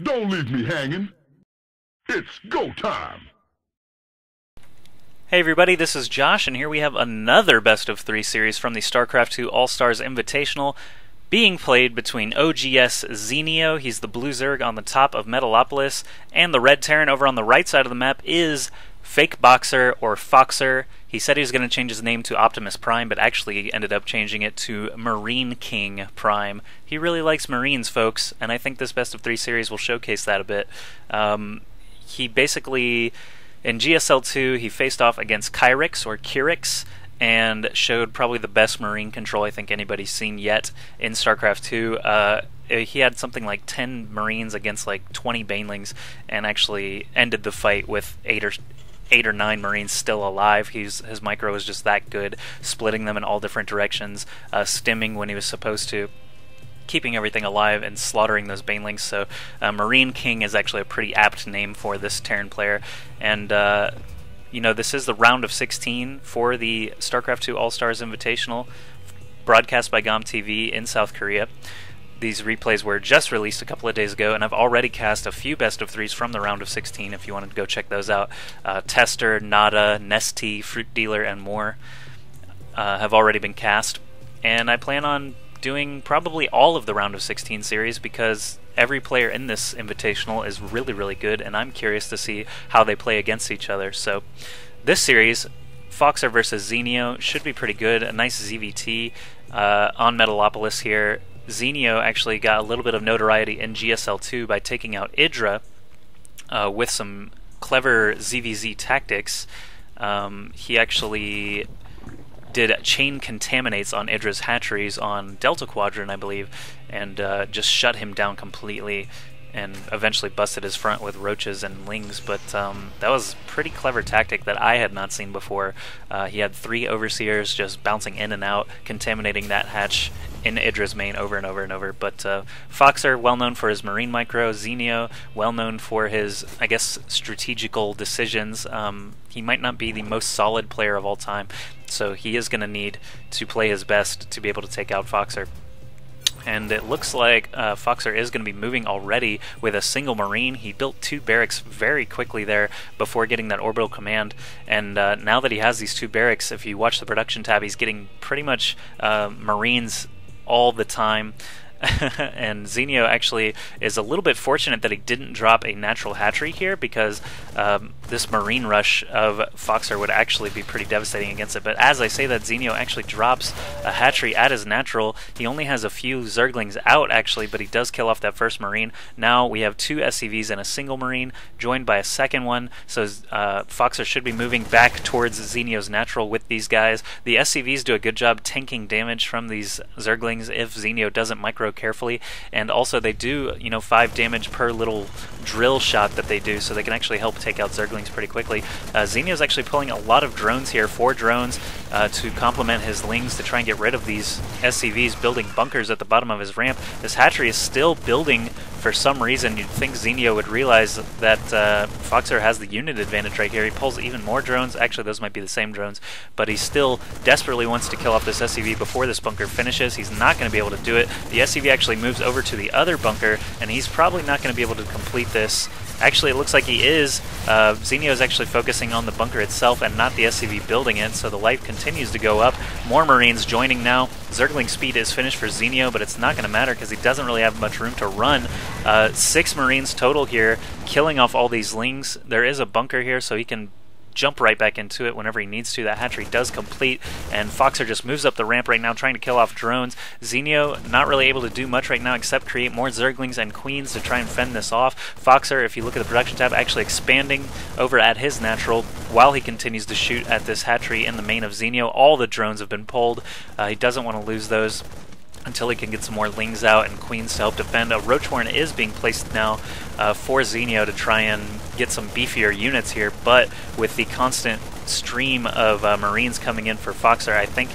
Don't leave me hanging. It's go time. Hey everybody, this is Josh, and here we have another Best of 3 series from the StarCraft 2 All Stars Invitational, being played between OGS Zenio, he's the blue Zerg on the top of Metalopolis, and the red Terran over on the right side of the map is Fake Boxer or Foxer. He said he was going to change his name to Optimus Prime, but actually he ended up changing it to MarineKing Prime. He really likes Marines, folks, and I think this Best of 3 series will showcase that a bit. He basically, in GSL2, he faced off against Kyrix or Kyrix, and showed probably the best Marine control I think anybody's seen yet in StarCraft 2. He had something like 10 Marines against like 20 Banelings, and actually ended the fight with 8 or 9 Marines still alive. His micro was just that good, splitting them in all different directions, stimming when he was supposed to, keeping everything alive and slaughtering those Banelings. So MarineKing is actually a pretty apt name for this Terran player. And you know, this is the round of 16 for the StarCraft 2 All Stars Invitational, broadcast by GOM TV in South Korea. These replays were just released a couple of days ago, and I've already cast a few best of 3s from the round of 16 if you wanted to go check those out. Tester, Nada, Nesty, Fruit Dealer, and more have already been cast. And I plan on doing probably all of the round of 16 series because every player in this invitational is really, really good, and I'm curious to see how they play against each other. So this series, Foxer versus Zenio, should be pretty good. A nice ZVT on Metalopolis here. Zenio actually got a little bit of notoriety in GSL2 by taking out Idra with some clever ZVZ tactics. He actually did chain contaminates on Idra's hatcheries on Delta Quadrant, I believe, and just shut him down completely, and eventually busted his front with roaches and lings. But that was a pretty clever tactic that I had not seen before. He had 3 overseers just bouncing in and out, contaminating that hatch in Idra's main over and over and over. But Foxer, well known for his Marine micro. Zenio, well known for his, I guess, strategical decisions. He might not be the most solid player of all time, so he is going to need to play his best to be able to take out Foxer. And it looks like Foxer is going to be moving already with a single Marine. He built 2 barracks very quickly there before getting that orbital command. And now that he has these 2 barracks, if you watch the production tab, he's getting pretty much Marines all the time. And Zenio actually is a little bit fortunate that he didn't drop a natural hatchery here, because this Marine rush of Foxer would actually be pretty devastating against it. But as I say that, Zenio actually drops a hatchery at his natural. He only has a few Zerglings out actually, but he does kill off that first Marine. Now we have 2 SCVs and a single Marine joined by a second one, so Foxer should be moving back towards Zenio's natural with these guys. The SCVs do a good job tanking damage from these Zerglings if Zenio doesn't micro carefully, and also they do, you know, 5 damage per little drill shot that they do, so they can actually help take out Zerglings pretty quickly. Zenio's actually pulling a lot of drones here, 4 drones to complement his lings to try and get rid of these SCVs, building bunkers at the bottom of his ramp. This hatchery is still building for some reason. You'd think Zenio would realize that Foxer has the unit advantage right here. He pulls even more drones. Actually, those might be the same drones, but he still desperately wants to kill off this SCV before this bunker finishes. He's not going to be able to do it. The SCV actually moves over to the other bunker, and he's probably not going to be able to complete this. Actually, it looks like he is. Zenio is actually focusing on the bunker itself and not the SCV building it, so the life continues to go up. More Marines joining now. Zergling speed is finished for Zenio, but it's not going to matter because he doesn't really have much room to run. 6 Marines total here, killing off all these lings. There is a bunker here, so he can jump right back into it whenever he needs to. That hatchery does complete, and Foxer just moves up the ramp right now trying to kill off drones. Zenio not really able to do much right now except create more Zerglings and Queens to try and fend this off. Foxer, if you look at the production tab, actually expanding over at his natural while he continues to shoot at this hatchery in the main of Zenio. All the drones have been pulled. He doesn't want to lose those until he can get some more lings out and queens to help defend. A roach warren is being placed now for Zenio to try and get some beefier units here, but with the constant stream of Marines coming in for Foxer, I think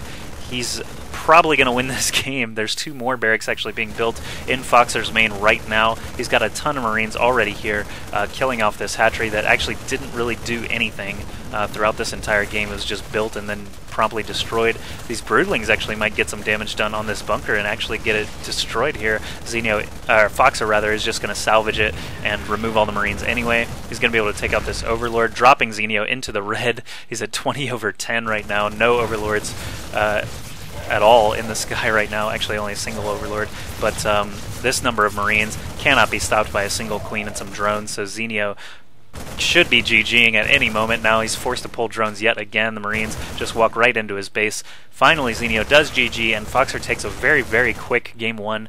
he's probably going to win this game. There's 2 more barracks actually being built in Foxer's main right now. He's got a ton of Marines already here, killing off this hatchery that actually didn't really do anything throughout this entire game. It was just built and then promptly destroyed. These broodlings actually might get some damage done on this bunker and actually get it destroyed here. Foxer rather, is just going to salvage it and remove all the Marines anyway. He's going to be able to take out this Overlord, dropping Zenio into the red. He's at 20/10 right now. No Overlords at all in the sky right now. Actually, only a single Overlord. But this number of Marines cannot be stopped by a single Queen and some drones, so Zenio should be GGing at any moment. Now he's forced to pull drones yet again. The Marines just walk right into his base. Finally, Zenio does GG, and Foxer takes a very, very quick game 1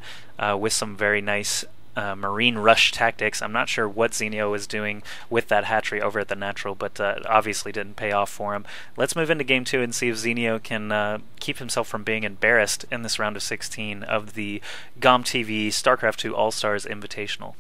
with some very nice Marine rush tactics. I'm not sure what Zenio was doing with that hatchery over at the natural, but obviously didn't pay off for him. Let's move into game 2 and see if Zenio can keep himself from being embarrassed in this round of 16 of the GOM TV StarCraft 2 All Stars Invitational.